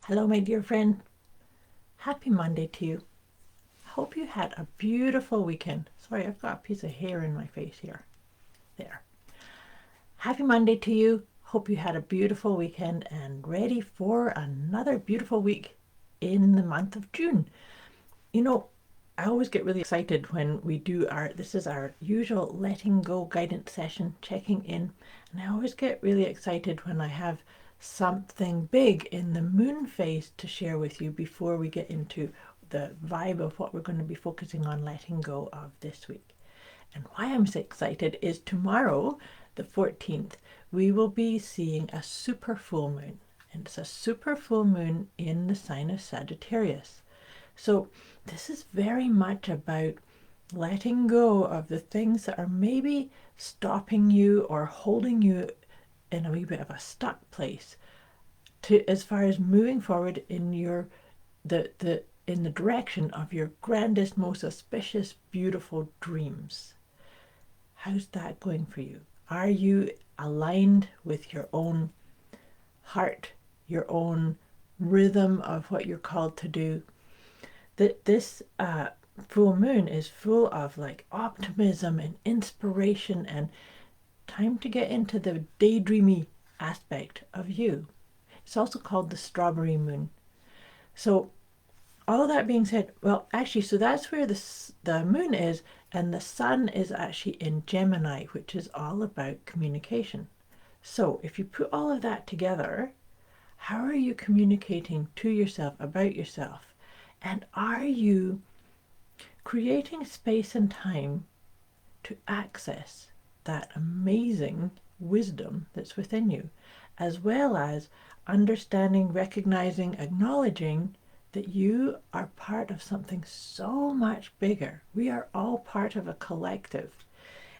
Hello, my dear friend. Happy Monday to you. Hope you had a beautiful weekend. Sorry, I've got a piece of hair in my face here. There. Happy Monday to you. Hope you had a beautiful weekend and ready for another beautiful week in the month of June. You know, I always get really excited when we do this is our usual letting go guidance session, checking in. And I always get really excited when I have something big in the moon phase to share with you before we get into the vibe of what we're going to be focusing on letting go of this week. And why I'm so excited is tomorrow, the 14th, we will be seeing a super full moon. And it's a super full moon in the sign of Sagittarius. So this is very much about letting go of the things that are maybe stopping you or holding you in a wee bit of a stuck place to as far as moving forward in in the direction of your grandest, most auspicious, beautiful dreams. How's that going for you? Are you aligned with your own heart, your own rhythm of what you're called to do? That this full moon is full of like optimism and inspiration and time to get into the daydreamy aspect of you. It's also called the strawberry moon. So all that being said, well, actually, so that's where the moon is, and the sun is actually in Gemini, which is all about communication. So if you put all of that together, how are you communicating to yourself about yourself? And are you creating space and time to access that amazing wisdom that's within you, as well as understanding, recognizing, acknowledging that you are part of something so much bigger. We are all part of a collective.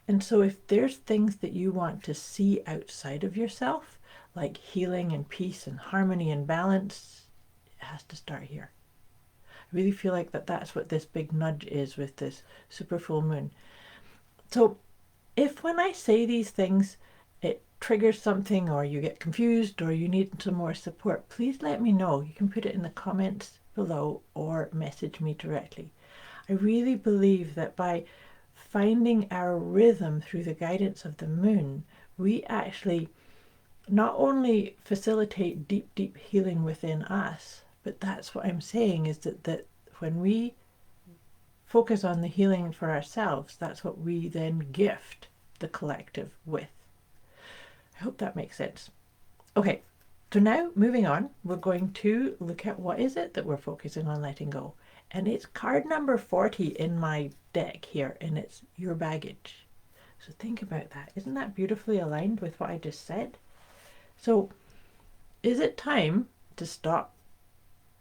And so if there's things that you want to see outside of yourself, like healing and peace and harmony and balance, it has to start here. I really feel like that's what this big nudge is with this super full moon. So if when I say these things, it triggers something or you get confused or you need some more support, please let me know. You can put it in the comments below or message me directly. I really believe that by finding our rhythm through the guidance of the moon, we actually not only facilitate deep, deep healing within us, but that's what I'm saying is that when we focus on the healing for ourselves, that's what we then gift the collective with. I hope that makes sense. Okay, so now moving on, we're going to look at what is it that we're focusing on letting go. And it's card number 40 in my deck here, and it's your baggage. So think about that. Isn't that beautifully aligned with what I just said? So is it time to stop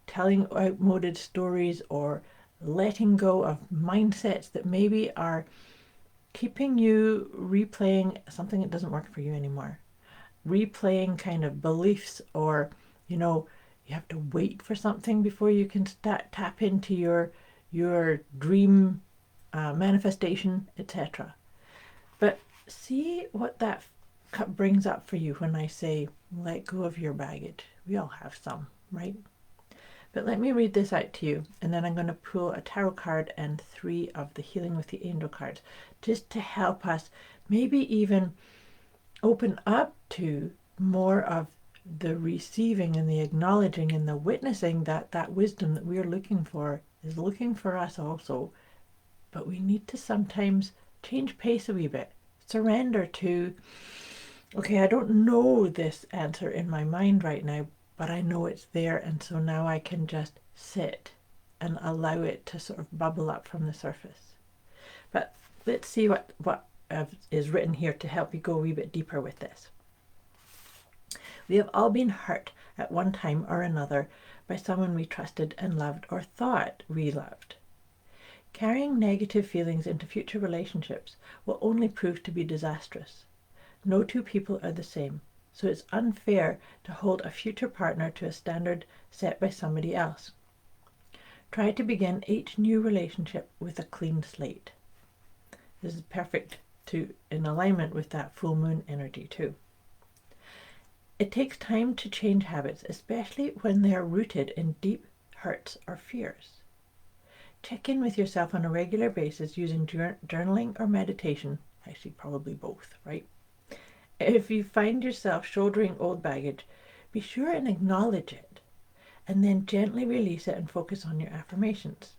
telling outmoded stories or letting go of mindsets that maybe are keeping you replaying something that doesn't work for you anymore? Replaying kind of beliefs, or you have to wait for something before you can tap into your dream manifestation, etc. But see what that brings up for you when I say let go of your baggage. We all have some, right? But let me read this out to you, and then I'm going to pull a tarot card and 3 of the Healing with the Angel cards, just to help us maybe even open up to more of the receiving and the acknowledging and the witnessing that wisdom that we're looking for is looking for us also. But we need to sometimes change pace a wee bit, surrender to, okay, I don't know this answer in my mind right now, but I know it's there, and so now I can just sit and allow it to sort of bubble up from the surface. But let's see what is written here to help you go a wee bit deeper with this. We have all been hurt at one time or another by someone we trusted and loved or thought we loved. Carrying negative feelings into future relationships will only prove to be disastrous. No two people are the same, so it's unfair to hold a future partner to a standard set by somebody else. Try to begin each new relationship with a clean slate. This is perfect in alignment with that full moon energy too. It takes time to change habits, especially when they are rooted in deep hurts or fears. Check in with yourself on a regular basis using journaling or meditation, actually probably both, right? If you find yourself shouldering old baggage, be sure and acknowledge it, and then gently release it and focus on your affirmations.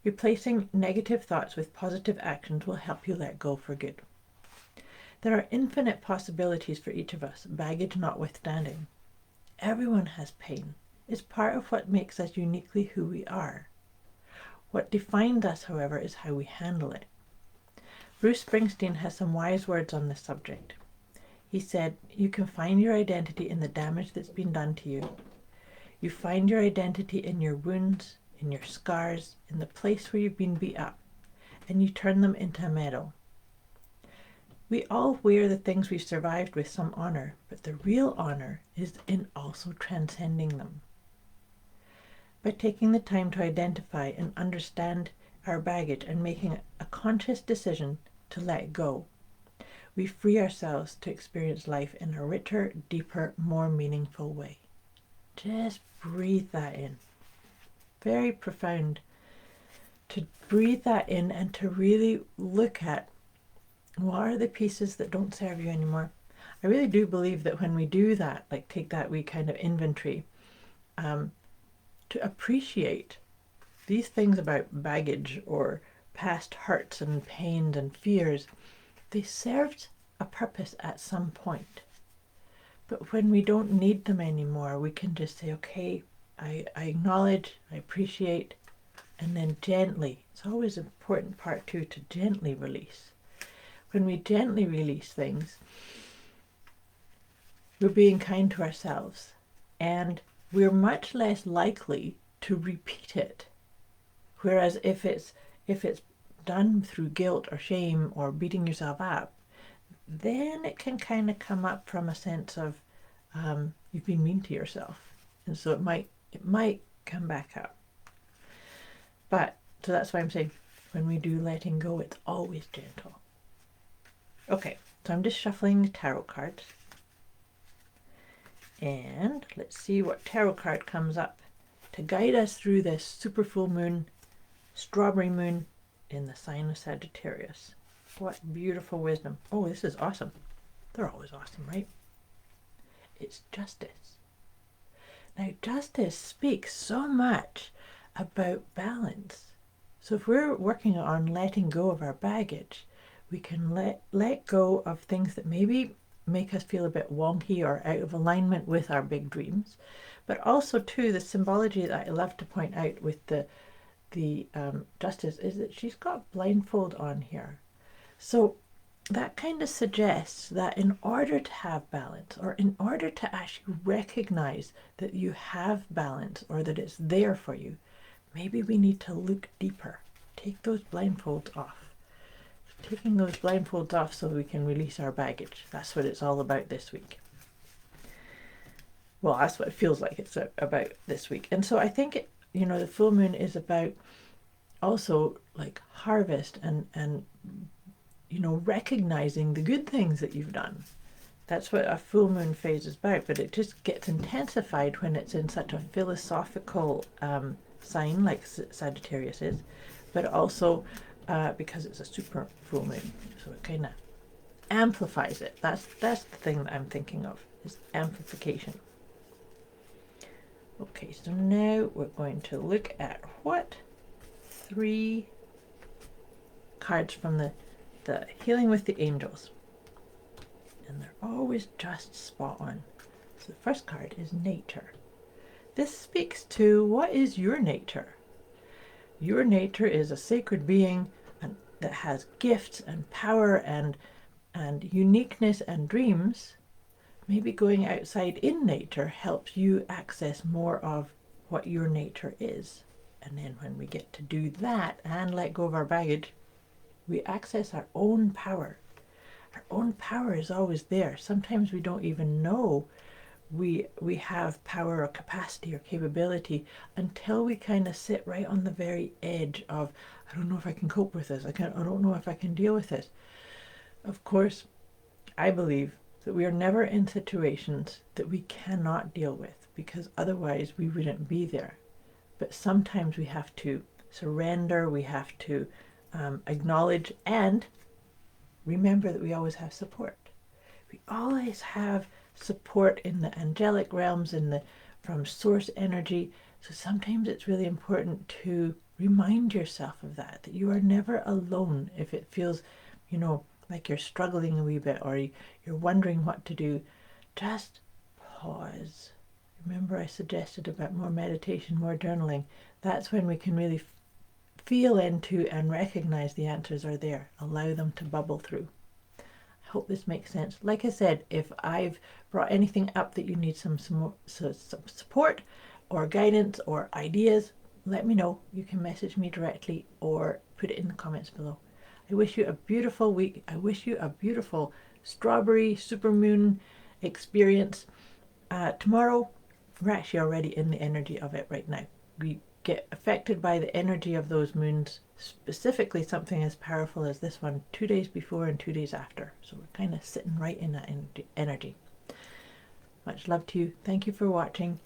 Replacing negative thoughts with positive actions will help you let go for good. There are infinite possibilities for each of us, baggage notwithstanding. Everyone has pain. It's part of what makes us uniquely who we are. What defines us, however, is how we handle it. Bruce Springsteen has some wise words on this subject. He said, "You can find your identity in the damage that's been done to you. You find your identity in your wounds, in your scars, in the place where you've been beat up, and you turn them into a medal." We all wear the things we've survived with some honor, but the real honor is in also transcending them. By taking the time to identify and understand our baggage and making a conscious decision to let go, we free ourselves to experience life in a richer, deeper, more meaningful way. Just breathe that in. Very profound to breathe that in and to really look at what are the pieces that don't serve you anymore. I really do believe that when we do that, like take that wee kind of inventory, to appreciate these things about baggage or past hurts and pains and fears, they served a purpose at some point. But when we don't need them anymore, we can just say, okay, I acknowledge, I appreciate, and then gently, it's always an important part too, to gently release. When we gently release things, we're being kind to ourselves, and we're much less likely to repeat it. Whereas if it's done through guilt or shame or beating yourself up, then it can kind of come up from a sense of you've been mean to yourself, and so it might come back up. But so that's why I'm saying when we do letting go, it's always gentle. Okay, so I'm just shuffling the tarot cards, and let's see what tarot card comes up to guide us through this super full moon, strawberry moon in the sign of Sagittarius. What beautiful wisdom. Oh, this is awesome. They're always awesome, right? It's justice. Now, justice speaks so much about balance. So if we're working on letting go of our baggage, we can let go of things that maybe make us feel a bit wonky or out of alignment with our big dreams. But also, too, the symbology that I love to point out with the justice is that she's got blindfold on here. So that kind of suggests that in order to have balance, or in order to actually recognize that you have balance or that it's there for you, maybe we need to look deeper. Take those blindfolds off. Taking those blindfolds off so we can release our baggage. That's what it's all about this week. Well, that's what it feels like it's about this week. And so I think, the full moon is about also like harvest and recognizing the good things that you've done. That's what a full moon phase is about, but it just gets intensified when it's in such a philosophical sign like Sagittarius is, but also because it's a super full moon, so it kind of amplifies it. That's the thing that I'm thinking of, is amplification. Okay, so now we're going to look at what 3 cards from the Healing with the Angels, and they're always just spot on. So the first card is nature. This speaks to what is your nature. Your nature is a sacred being that has gifts and power and uniqueness and dreams. Maybe going outside in nature helps you access more of what your nature is. And then when we get to do that and let go of our baggage, we access our own power. Our own power is always there. Sometimes we don't even know we have power or capacity or capability until we kind of sit right on the very edge of, I don't know if I can cope with this. I don't know if I can deal with this. Of course, I believe that we are never in situations that we cannot deal with, because otherwise we wouldn't be there. But sometimes we have to surrender, we have to acknowledge and remember that we always have support. We always have support in the angelic realms, from source energy. So sometimes it's really important to remind yourself of that you are never alone. If it feels, like you're struggling a wee bit, or you're wondering what to do, just pause. Remember, I suggested about more meditation, more journaling. That's when we can really feel into and recognize the answers are there. Allow them to bubble through. I hope this makes sense. Like I said, if I've brought anything up that you need some support or guidance or ideas, let me know. You can message me directly or put it in the comments below. I wish you a beautiful week. I wish you a beautiful strawberry supermoon experience. Tomorrow, we're actually already in the energy of it right now. We get affected by the energy of those moons, specifically something as powerful as this one, 2 days before and 2 days after. So we're kind of sitting right in that energy. Much love to you. Thank you for watching.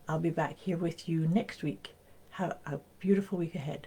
I'll be back here with you next week. Have a beautiful week ahead.